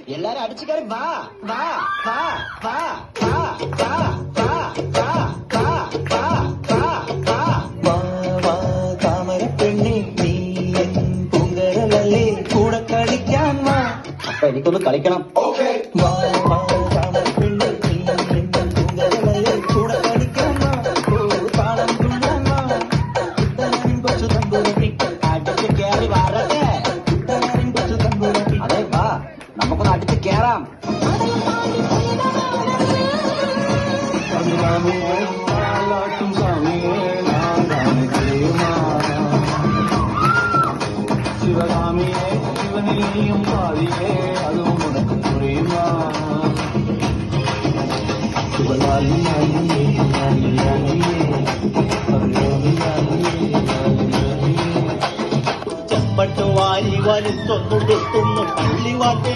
எல்லாரும் அடிச்சு கறி வா வா வா வா வா வா வா வா வா வா வா வா வா வா தாமர பெண்ணே നീ പൂങ്കരലല്ലേ കൂടെ കളിക്കാൻ വാ. അപ്പൊ എനിക്കൊന്ന് കളിക്കണം. വാ വാ താമര പെണ്ണേ നീ പൂങ്കരലല്ലേ കൂടെ കളിക്കാൻ വാ. താളം തുള്ളാൻ വാ. കൊച്ചു തമ്പുരാട്ടി അടിച്ച് കേറി വരട്ടെ. കൊച്ചു തമ്പുരാട്ടി. അതെ വാ നമുക്കൊന്ന് അടിച്ച് കേറാം. ും സ്വാമിയേ ശിവകാമിയെ ശിവനെയും പാതിയെ അതും ഉനക്ക് പുരിയുമാ. ചെപ്പട്ട് വാരി വലിച്ചൊന്നുടുത്തുന്നു പള്ളിവാട്ടെ